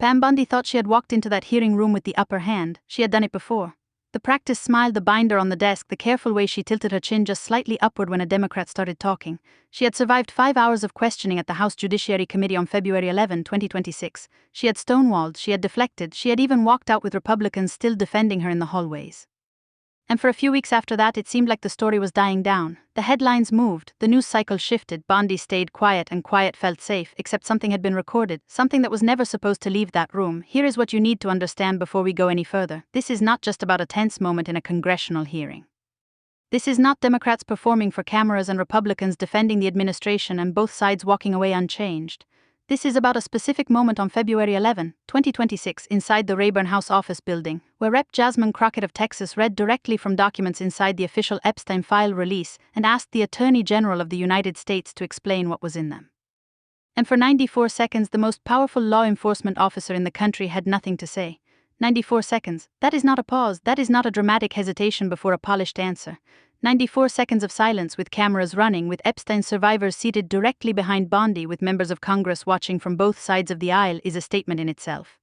Pam Bondi thought she had walked into that hearing room with the upper hand. She had done it before. The practice smile, the binder on the desk, the careful way she tilted her chin just slightly upward when a Democrat started talking. She had survived 5 hours of questioning at the House Judiciary Committee on February 11, 2026. She had stonewalled, she had deflected, she had even walked out with Republicans still defending her in the hallways. And for a few weeks after that, it seemed like the story was dying down. The headlines moved, the news cycle shifted, Bondi stayed quiet and quiet felt safe, except something had been recorded, something that was never supposed to leave that room. Here is what you need to understand before we go any further. This is not just about a tense moment in a congressional hearing. This is not Democrats performing for cameras and Republicans defending the administration and both sides walking away unchanged. This is about a specific moment on February 11, 2026, inside the Rayburn House office building, where Rep. Jasmine Crockett of Texas read directly from documents inside the official Epstein file release and asked the Attorney General of the United States to explain what was in them. And for 94 seconds, the most powerful law enforcement officer in the country had nothing to say. 94 seconds, that is not a pause, that is not a dramatic hesitation before a polished answer. 94 seconds of silence with cameras running, with Epstein survivors seated directly behind Bondi, with members of Congress watching from both sides of the aisle, is a statement in itself.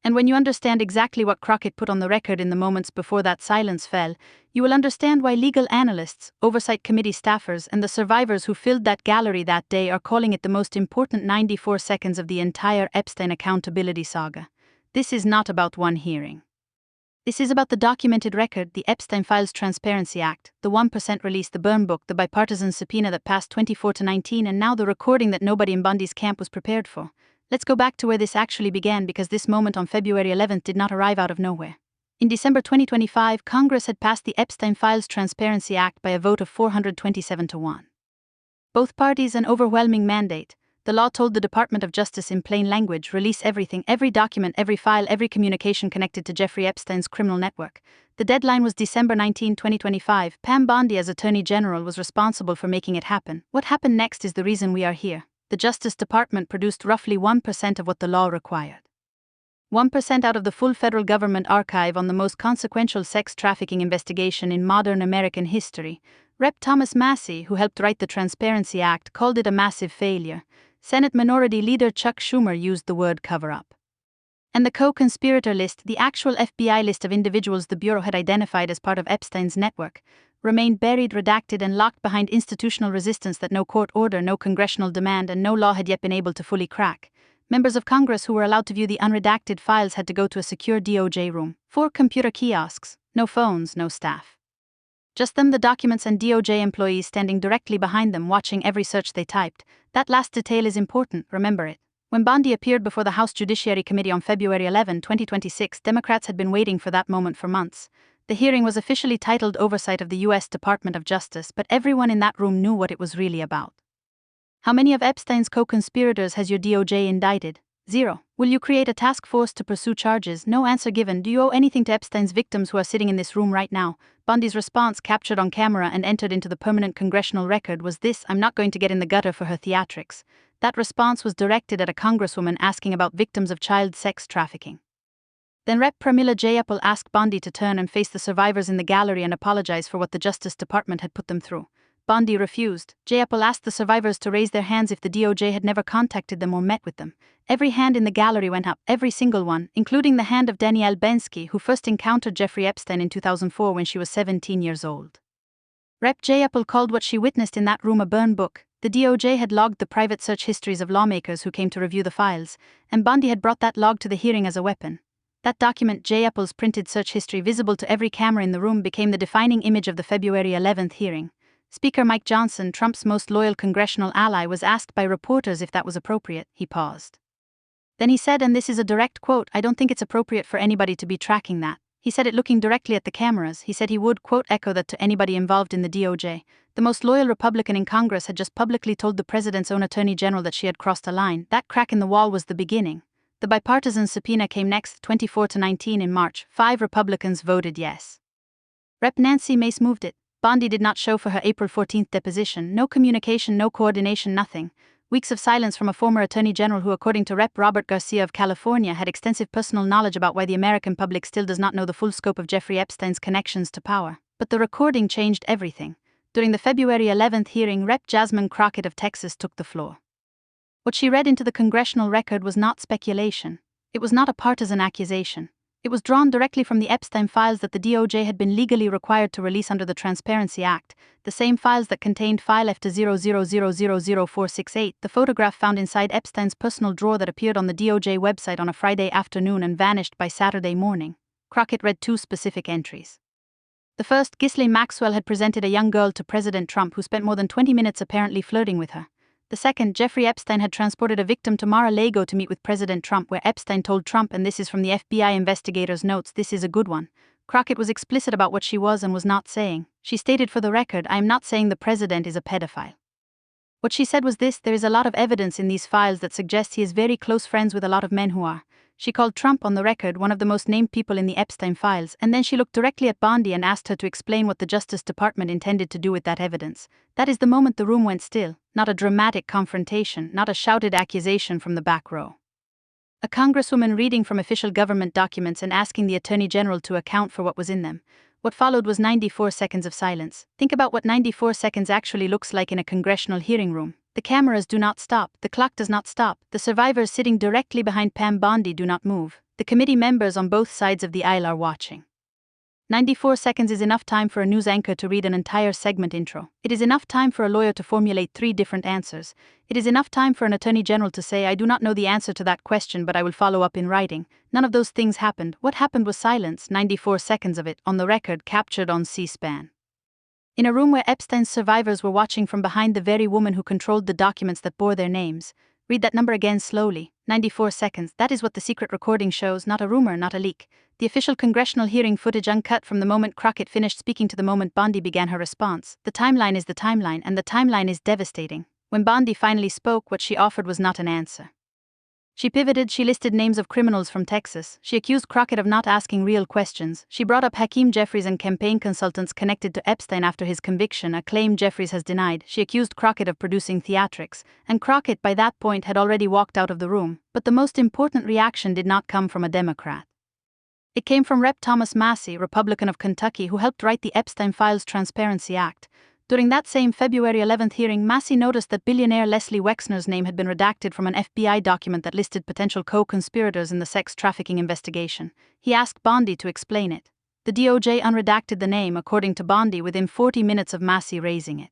And when you understand exactly what Crockett put on the record in the moments before that silence fell, you will understand why legal analysts, oversight committee staffers, and the survivors who filled that gallery that day are calling it the most important 94 seconds of the entire Epstein accountability saga. This is not about one hearing. This is about the documented record, the Epstein Files Transparency Act, the 1% release, the burn book, the bipartisan subpoena that passed 24-19, and now the recording that nobody in Bondi's camp was prepared for. Let's go back to where this actually began, because this moment on February 11th did not arrive out of nowhere. In December 2025, Congress had passed the Epstein Files Transparency Act by a vote of 427-1. Both parties an overwhelming mandate. The law told the Department of Justice in plain language, release everything, every document, every file, every communication connected to Jeffrey Epstein's criminal network. The deadline was December 19, 2025. Pam Bondi, as Attorney General, was responsible for making it happen. What happened next is the reason we are here. The Justice Department produced roughly 1% of what the law required. 1% out of the full federal government archive on the most consequential sex trafficking investigation in modern American history. Rep. Thomas Massie, who helped write the Transparency Act, called it a massive failure. Senate Minority Leader Chuck Schumer used the word cover-up. And the co-conspirator list, the actual FBI list of individuals the Bureau had identified as part of Epstein's network, remained buried, redacted, and locked behind institutional resistance that no court order, no congressional demand, and no law had yet been able to fully crack. Members of Congress who were allowed to view the unredacted files had to go to a secure DOJ room. 4 computer kiosks, no phones, no staff. Just them, the documents, and DOJ employees standing directly behind them, watching every search they typed. That last detail is important, remember it. When Bondi appeared before the House Judiciary Committee on February 11, 2026, Democrats had been waiting for that moment for months. The hearing was officially titled Oversight of the U.S. Department of Justice, but everyone in that room knew what it was really about. How many of Epstein's co-conspirators has your DOJ indicted? 0. Will you create a task force to pursue charges? No answer given. Do you owe anything to Epstein's victims who are sitting in this room right now? Bondi's response, captured on camera and entered into the permanent congressional record, was this: I'm not going to get in the gutter for her theatrics. That response was directed at a congresswoman asking about victims of child sex trafficking. Then Rep. Pramila Jayapal asked Bondi to turn and face the survivors in the gallery and apologize for what the Justice Department had put them through. Bondi refused. Jayapal asked the survivors to raise their hands if the DOJ had never contacted them or met with them. Every hand in the gallery went up, every single one, including the hand of Danielle Bensky, who first encountered Jeffrey Epstein in 2004 when she was 17 years old. Rep. Jayapal called what she witnessed in that room a burn book. The DOJ had logged the private search histories of lawmakers who came to review the files, and Bondi had brought that log to the hearing as a weapon. That document, Jayapal's printed search history visible to every camera in the room, became the defining image of the February 11th hearing. Speaker Mike Johnson, Trump's most loyal congressional ally, was asked by reporters if that was appropriate. He paused. Then he said, and this is a direct quote, "I don't think it's appropriate for anybody to be tracking that." He said it looking directly at the cameras. He said he would, quote, echo that to anybody involved in the DOJ. The most loyal Republican in Congress had just publicly told the president's own attorney general that she had crossed a line. That crack in the wall was the beginning. The bipartisan subpoena came next, 24-19 in March. 5 Republicans voted yes. Rep. Nancy Mace moved it. Bondi did not show for her April 14th deposition. No communication, no coordination, nothing. Weeks of silence from a former attorney general who, according to Rep. Robert Garcia of California, had extensive personal knowledge about why the American public still does not know the full scope of Jeffrey Epstein's connections to power. But the recording changed everything. During the February 11th hearing, Rep. Jasmine Crockett of Texas took the floor. What she read into the congressional record was not speculation. It was not a partisan accusation. It was drawn directly from the Epstein files that the DOJ had been legally required to release under the Transparency Act, the same files that contained file F-0000468, the photograph found inside Epstein's personal drawer that appeared on the DOJ website on a Friday afternoon and vanished by Saturday morning. Crockett read two specific entries. The first, Ghislaine Maxwell had presented a young girl to President Trump who spent more than 20 minutes apparently flirting with her. The second, Jeffrey Epstein had transported a victim to Mar-a-Lago to meet with President Trump, where Epstein told Trump, and this is from the FBI investigators' notes, this is a good one. Crockett was explicit about what she was and was not saying. She stated, for the record, I am not saying the president is a pedophile. What she said was this: there is a lot of evidence in these files that suggests he is very close friends with a lot of men who are. She called Trump, on the record, one of the most named people in the Epstein files, and then she looked directly at Bondi and asked her to explain what the Justice Department intended to do with that evidence. That is the moment the room went still, not a dramatic confrontation, not a shouted accusation from the back row. A congresswoman reading from official government documents and asking the Attorney General to account for what was in them. What followed was 94 seconds of silence. Think about what 94 seconds actually looks like in a congressional hearing room. The cameras do not stop, the clock does not stop, the survivors sitting directly behind Pam Bondi do not move, the committee members on both sides of the aisle are watching. 94 seconds is enough time for a news anchor to read an entire segment intro. It is enough time for a lawyer to formulate 3 different answers. It is enough time for an attorney general to say, I do not know the answer to that question, but I will follow up in writing. None of those things happened. What happened was silence, 94 seconds of it, on the record, captured on C-SPAN. In a room where Epstein's survivors were watching from behind the very woman who controlled the documents that bore their names. Read that number again slowly, 94 seconds, that is what the secret recording shows, not a rumor, not a leak. The official congressional hearing footage uncut from the moment Crockett finished speaking to the moment Bondi began her response. The timeline is the timeline, and the timeline is devastating. When Bondi finally spoke, what she offered was not an answer. She pivoted, she listed names of criminals from Texas, she accused Crockett of not asking real questions, she brought up Hakeem Jeffries and campaign consultants connected to Epstein after his conviction, a claim Jeffries has denied, she accused Crockett of producing theatrics, and Crockett by that point had already walked out of the room, but the most important reaction did not come from a Democrat. It came from Rep. Thomas Massie, Republican of Kentucky, who helped write the Epstein Files Transparency Act. During that same February 11 hearing, Massie noticed that billionaire Leslie Wexner's name had been redacted from an FBI document that listed potential co-conspirators in the sex trafficking investigation. He asked Bondi to explain it. The DOJ unredacted the name, according to Bondi, within 40 minutes of Massie raising it.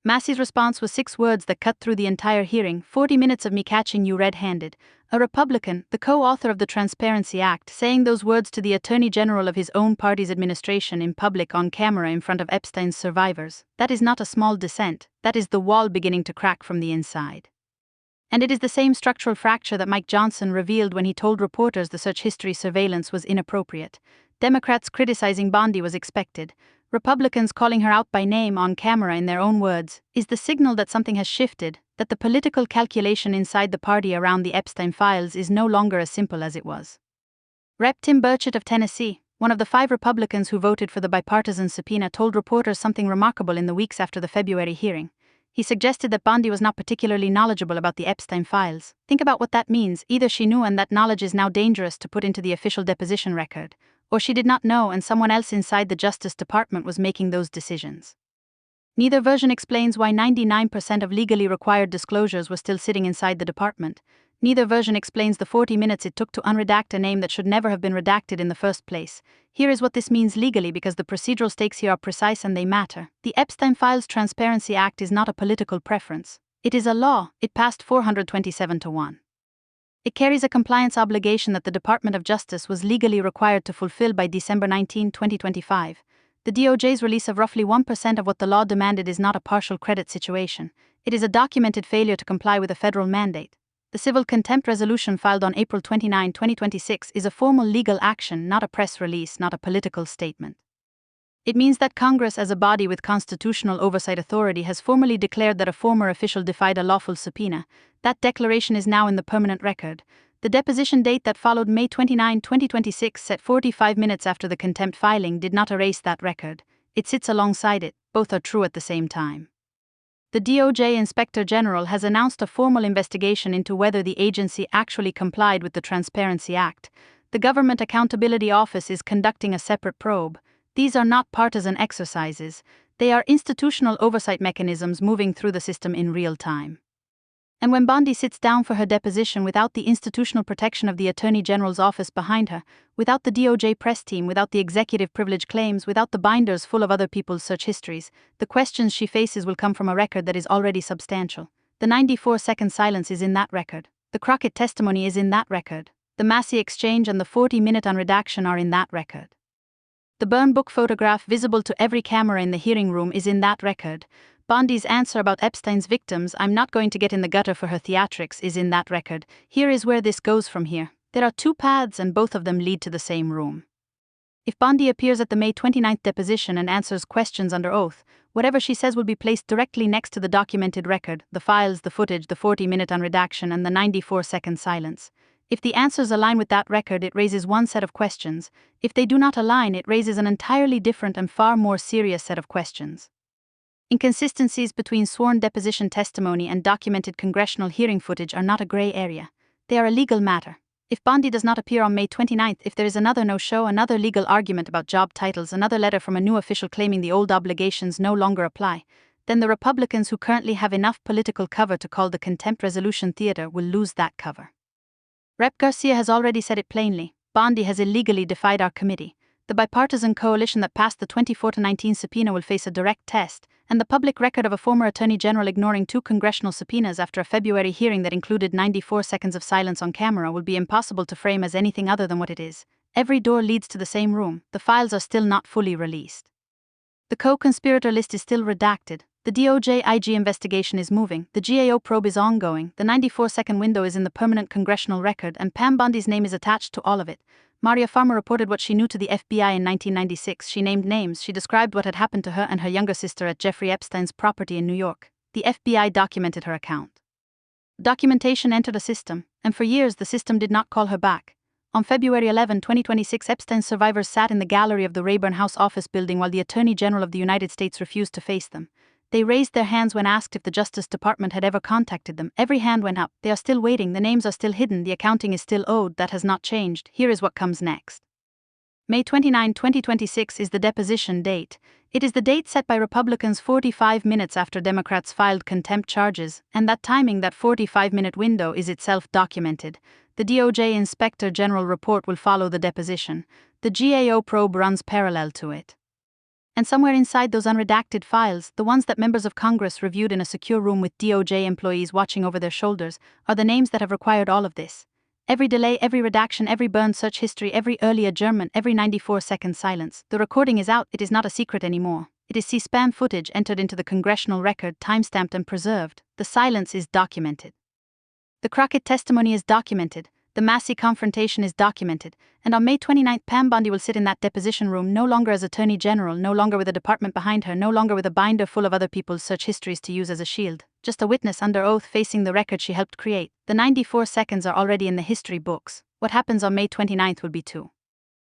Massie's response was 6 words that cut through the entire hearing: 40 minutes of me catching you red-handed. A Republican, the co-author of the Transparency Act, saying those words to the Attorney General of his own party's administration in public on camera in front of Epstein's survivors. That is not a small dissent, that is the wall beginning to crack from the inside. And it is the same structural fracture that Mike Johnson revealed when he told reporters the search history surveillance was inappropriate. Democrats criticizing Bondi was expected. Republicans calling her out by name on camera in their own words is the signal that something has shifted, that the political calculation inside the party around the Epstein files is no longer as simple as it was. Rep. Tim Burchett of Tennessee, one of the 5 Republicans who voted for the bipartisan subpoena, told reporters something remarkable in the weeks after the February hearing. He suggested that Bondi was not particularly knowledgeable about the Epstein files. Think about what that means: either she knew and that knowledge is now dangerous to put into the official deposition record, or she did not know and someone else inside the Justice Department was making those decisions. Neither version explains why 99% of legally required disclosures were still sitting inside the department. Neither version explains the 40 minutes it took to unredact a name that should never have been redacted in the first place. Here is what this means legally, because the procedural stakes here are precise and they matter. The Epstein Files Transparency Act is not a political preference. It is a law. It passed 427 to 1. It carries a compliance obligation that the Department of Justice was legally required to fulfill by December 19, 2025. The DOJ's release of roughly 1% of what the law demanded is not a partial credit situation. It is a documented failure to comply with a federal mandate. The civil contempt resolution filed on April 29, 2026 is a formal legal action, not a press release, not a political statement. It means that Congress, as a body with constitutional oversight authority, has formally declared that a former official defied a lawful subpoena. That declaration is now in the permanent record. The deposition date that followed, May 29, 2026, set 45 minutes after the contempt filing, did not erase that record. It sits alongside it. Both are true at the same time. The DOJ Inspector General has announced a formal investigation into whether the agency actually complied with the Transparency Act. The Government Accountability Office is conducting a separate probe. These are not partisan exercises. They are institutional oversight mechanisms moving through the system in real time. And when Bondi sits down for her deposition without the institutional protection of the Attorney General's office behind her, without the DOJ press team, without the executive privilege claims, without the binders full of other people's search histories, the questions she faces will come from a record that is already substantial. The 94-second silence is in that record. The Crockett testimony is in that record. The Massey exchange and the 40-minute unredaction are in that record. The burn book photograph visible to every camera in the hearing room is in that record. Bondi's answer about Epstein's victims, "I'm not going to get in the gutter for her theatrics," is in that record. Here is where this goes from here. There are two paths and both of them lead to the same room. If Bondi appears at the May 29th deposition and answers questions under oath, whatever she says will be placed directly next to the documented record, the files, the footage, the 40-minute unredaction, and the 94-second silence. If the answers align with that record, it raises one set of questions. If they do not align, it raises an entirely different and far more serious set of questions. Inconsistencies between sworn deposition testimony and documented congressional hearing footage are not a gray area. They are a legal matter. If Bondi does not appear on May 29th, if there is another no-show, another legal argument about job titles, another letter from a new official claiming the old obligations no longer apply, then the Republicans who currently have enough political cover to call the contempt resolution theater will lose that cover. Rep. Garcia has already said it plainly. Bondi has illegally defied our committee. The bipartisan coalition that passed the 24-19 subpoena will face a direct test, and the public record of a former attorney general ignoring two congressional subpoenas after a February hearing that included 94 seconds of silence on camera will be impossible to frame as anything other than what it is. Every door leads to the same room. The files are still not fully released. The co-conspirator list is still redacted. The DOJ IG investigation is moving. The GAO probe is ongoing. The 94-second window is in the permanent congressional record, and Pam Bondi's name is attached to all of it. Maria Farmer reported what she knew to the FBI in 1996. She named names. She described what had happened to her and her younger sister at Jeffrey Epstein's property in New York. The FBI documented her account. Documentation entered a system, and for years the system did not call her back. On February 11, 2026, Epstein's survivors sat in the gallery of the Rayburn House office building while the Attorney General of the United States refused to face them. They raised their hands when asked if the Justice Department had ever contacted them. Every hand went up. They are still waiting. The names are still hidden. The accounting is still owed. That has not changed. Here is what comes next. May 29, 2026 is the deposition date. It is the date set by Republicans 45 minutes after Democrats filed contempt charges, and that timing, that 45-minute window, is itself documented. The DOJ Inspector General report will follow the deposition. The GAO probe runs parallel to it. And somewhere inside those unredacted files, the ones that members of Congress reviewed in a secure room with DOJ employees watching over their shoulders, are the names that have required all of this. Every delay, every redaction, every burned search history, every early adjournment, every 94-second silence. The recording is out. It is not a secret anymore. It is C-SPAN footage entered into the congressional record, timestamped and preserved. The silence is documented. The Crockett testimony is documented. The Massey confrontation is documented, and on May 29, Pam Bondi will sit in that deposition room no longer as Attorney General, no longer with a department behind her, no longer with a binder full of other people's search histories to use as a shield, just a witness under oath facing the record she helped create. The 94 seconds are already in the history books. What happens on May 29 will be too.